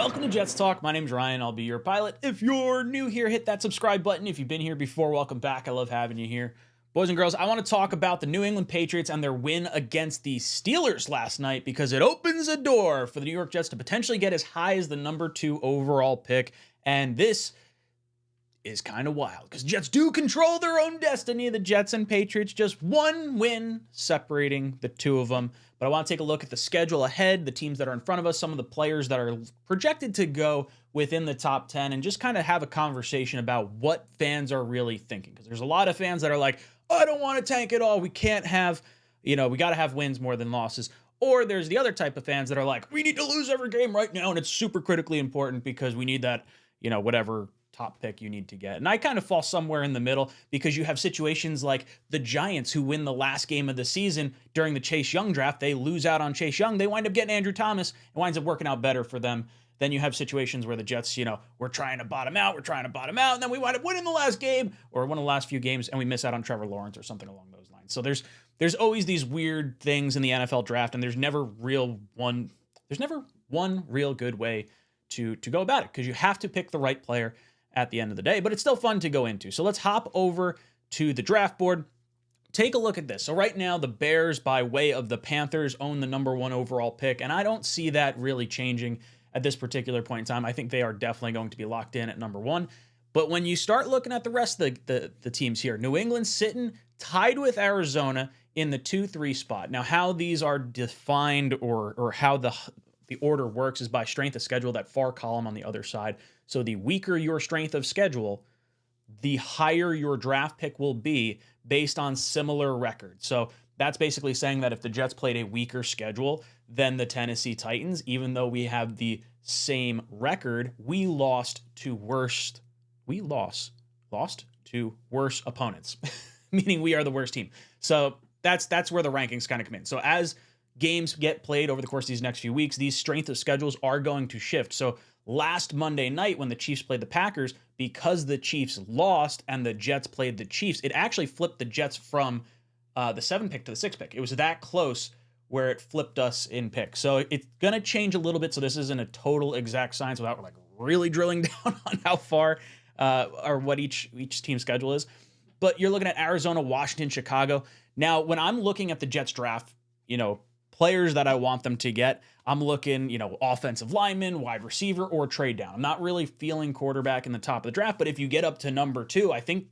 Welcome to Jets Talk. My name's Ryan. I'll be your pilot. If you're new here, hit that subscribe button. If you've been here before, welcome back. I love having you here. Boys and girls, I want to talk about the New England Patriots and their win against the Steelers last night because it opens a door for the New York Jets to potentially get as high as the number 2 overall pick. And this is kind of wild because Jets do control their own destiny. The Jets and Patriots, just one win separating the two of them. But I want to take a look at the schedule ahead, the teams that are in front of us, some of the players that are projected to go within the top 10, and just kind of have a conversation about what fans are really thinking. Because there's a lot of fans that are like, oh, I don't want to tank it all. We can't have, we got to have wins more than losses. Or there's the other type of fans that are like, we need to lose every game right now, and it's super critically important because we need that, whatever top pick you need to get. And I kind of fall somewhere in the middle because you have situations like the Giants who win the last game of the season during the Chase Young draft. They lose out on Chase Young. They wind up getting Andrew Thomas. It winds up working out better for them. Then you have situations where the Jets, we're trying to bottom out. And then we wind up winning the last game or one of the last few games and we miss out on Trevor Lawrence or something along those lines. So there's always these weird things in the NFL draft and there's never one real good way to go about it because you have to pick the right player at the end of the day, but it's still fun to go into. So let's hop over to the draft board. Take a look at this. So right now, the Bears, by way of the Panthers, own the number 1 overall pick, and I don't see that really changing at this particular point in time. I think they are definitely going to be locked in at number 1. But when you start looking at the rest of the teams here, New England's sitting tied with Arizona in the 2-3 spot. Now, how these are defined or how the order works is by strength of schedule, that far column on the other side. So the weaker your strength of schedule, the higher your draft pick will be based on similar records. So that's basically saying that if the Jets played a weaker schedule than the Tennessee Titans, even though we have the same record, we lost to worse opponents, meaning we are the worst team. So that's where the rankings kind of come in. So as games get played over the course of these next few weeks, these strength of schedules are going to shift. So last Monday night when the Chiefs played the Packers, because the Chiefs lost and the Jets played the Chiefs, it actually flipped the Jets from the 7 pick to the 6 pick. It was that close where it flipped us in pick. So it's going to change a little bit. So this isn't a total exact science without like really drilling down on how far or what each team's schedule is. But you're looking at Arizona, Washington, Chicago. Now, when I'm looking at the Jets draft, players that I want them to get, I'm looking, offensive lineman, wide receiver, or trade down. I'm not really feeling quarterback in the top of the draft, but if you get up to number 2, I think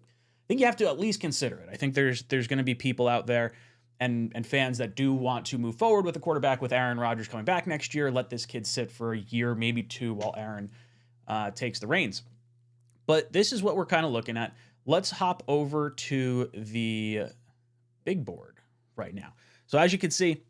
you have to at least consider it. I think there's going to be people out there and fans that do want to move forward with a quarterback with Aaron Rodgers coming back next year. Let this kid sit for a year, maybe 2, while Aaron takes the reins. But this is what we're kind of looking at. Let's hop over to the big board right now. So as you can see,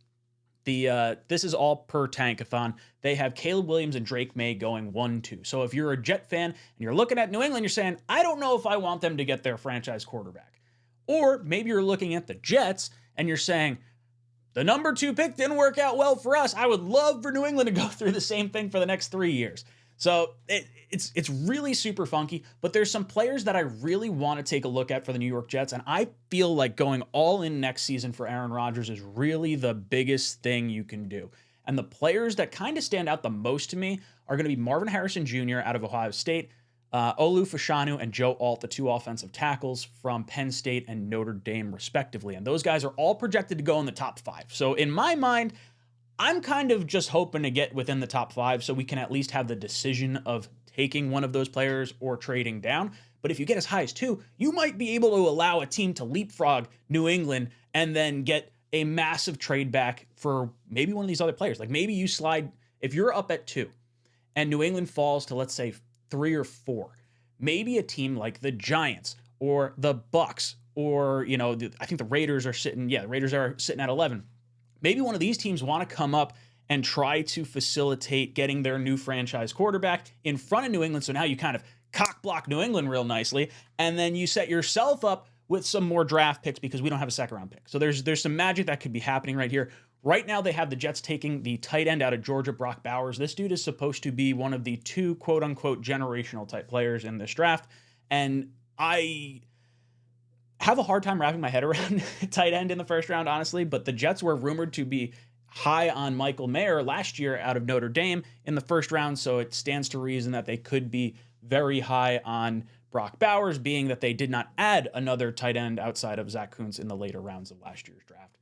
this is all per Tankathon. They have Caleb Williams and Drake May going 1-2. So if you're a Jet fan and you're looking at New England, you're saying, I don't know if I want them to get their franchise quarterback. Or maybe you're looking at the Jets and you're saying, the number 2 pick didn't work out well for us. I would love for New England to go through the same thing for the next 3 years. So it's really super funky, but there's some players that I really want to take a look at for the New York Jets, and I feel like going all in next season for Aaron Rodgers is really the biggest thing you can do. And the players that kind of stand out the most to me are going to be Marvin Harrison Jr. out of Ohio State, Olu Fashanu and Joe Alt, the 2 offensive tackles from Penn State and Notre Dame, respectively. And those guys are all projected to go in the top 5. So in my mind, I'm kind of just hoping to get within the top 5 so we can at least have the decision of taking one of those players or trading down. But if you get as high as 2, you might be able to allow a team to leapfrog New England and then get a massive trade back for maybe one of these other players. Like maybe you slide, if you're up at 2 and New England falls to, let's say, 3 or 4, maybe a team like the Giants or the Bucks or, I think the Raiders are sitting at 11. Maybe one of these teams want to come up and try to facilitate getting their new franchise quarterback in front of New England. So now you kind of cock block New England real nicely, and then you set yourself up with some more draft picks because we don't have a second round pick. So there's some magic that could be happening right here. Right now they have the Jets taking the tight end out of Georgia, Brock Bowers. This dude is supposed to be one of the 2 quote unquote generational type players in this draft. And I have a hard time wrapping my head around tight end in the first round, honestly, but the Jets were rumored to be high on Michael Mayer last year out of Notre Dame in the first round, so it stands to reason that they could be very high on Brock Bowers, being that they did not add another tight end outside of Zach Kuntz in the later rounds of last year's draft.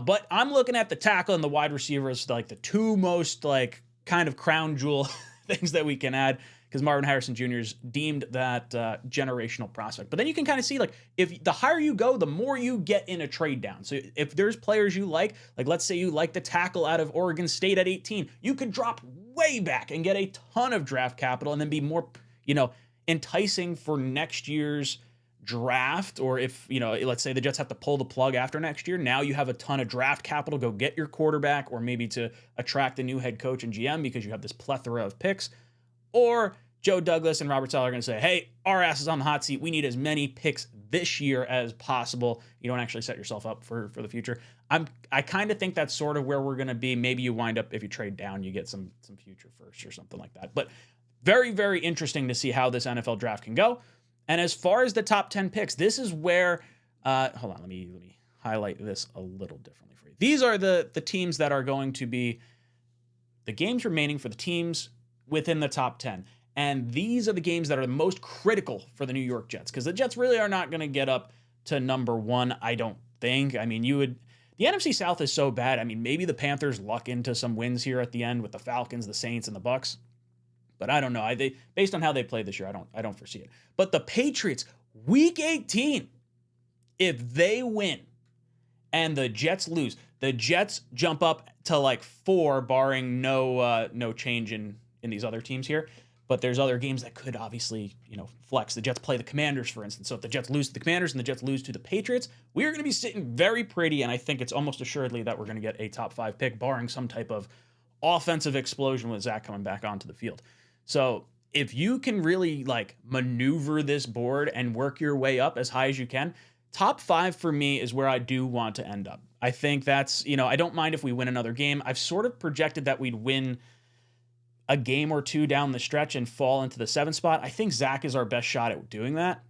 But I'm looking at the tackle and the wide receiver as like the two most like kind of crown jewel things that we can add, because Marvin Harrison Jr. is deemed that generational prospect. But then you can kind of see, like, if the higher you go, the more you get in a trade down. So if there's players you like let's say you like the tackle out of Oregon State at 18, you could drop way back and get a ton of draft capital and then be more, enticing for next year's draft. Or if, let's say the Jets have to pull the plug after next year, now you have a ton of draft capital, go get your quarterback, or maybe to attract a new head coach and GM because you have this plethora of picks. Or Joe Douglas and Robert Saleh are going to say, hey, our ass is on the hot seat. We need as many picks this year as possible. You don't actually set yourself up for the future. I kind of think that's sort of where we're going to be. Maybe you wind up, if you trade down, you get some future first or something like that. But very, very interesting to see how this NFL draft can go. And as far as the top 10 picks, this is where, hold on, let me highlight this a little differently for you. These are the teams that are going to be the games remaining for the teams within the top 10. And these are the games that are the most critical for the New York Jets, because the Jets really are not going to get up to number one, I don't think. I mean, the NFC South is so bad. I mean, maybe the Panthers luck into some wins here at the end with the Falcons, the Saints, and the Bucks. But I don't know. Based on how they played this year, I don't foresee it. But the Patriots, week 18, if they win and the Jets lose, the Jets jump up to like 4, barring no change in these other teams here. But there's other games that could obviously, flex. The Jets play the Commanders, for instance. So if the Jets lose to the Commanders and the Jets lose to the Patriots, we are going to be sitting very pretty, and I think it's almost assuredly that we're going to get a top 5 pick, barring some type of offensive explosion with Zach coming back onto the field. So if you can really maneuver this board and work your way up as high as you can, top 5 for me is where I do want to end up. I think that's, I don't mind if we win another game. I've sort of projected that we'd win a game or two down the stretch and fall into the 7th spot. I think Zach is our best shot at doing that.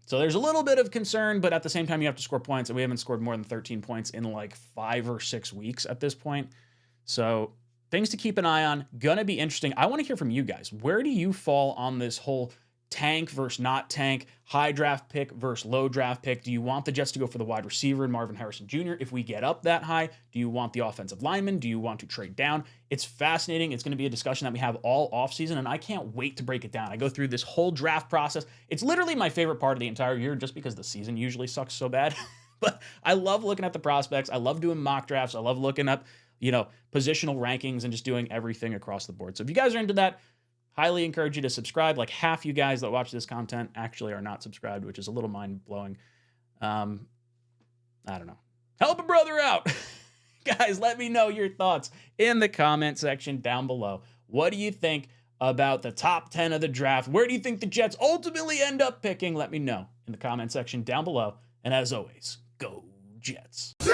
So there's a little bit of concern, but at the same time, you have to score points, and we haven't scored more than 13 points in 5 or 6 weeks at this point. So things to keep an eye on. Gonna be interesting. I want to hear from you guys. Where do you fall on this whole tank versus not tank, high draft pick versus low draft pick? Do you want the Jets to go for the wide receiver and Marvin Harrison Jr. if we get up that high? Do you want the offensive lineman? Do you want to trade down? It's fascinating. It's going to be a discussion that we have all offseason, and I can't wait to break it down. I go through this whole draft process. It's literally my favorite part of the entire year, just because the season usually sucks so bad. But I love looking at the prospects. I love doing mock drafts. I love looking up, positional rankings and just doing everything across the board. So if you guys are into that, highly encourage you to subscribe. Like half you guys that watch this content actually are not subscribed, which is a little mind-blowing. I don't know. Help a brother out. Guys, let me know your thoughts in the comment section down below. What do you think about the top 10 of the draft? Where do you think the Jets ultimately end up picking? Let me know in the comment section down below. And as always, go Jets. Jets!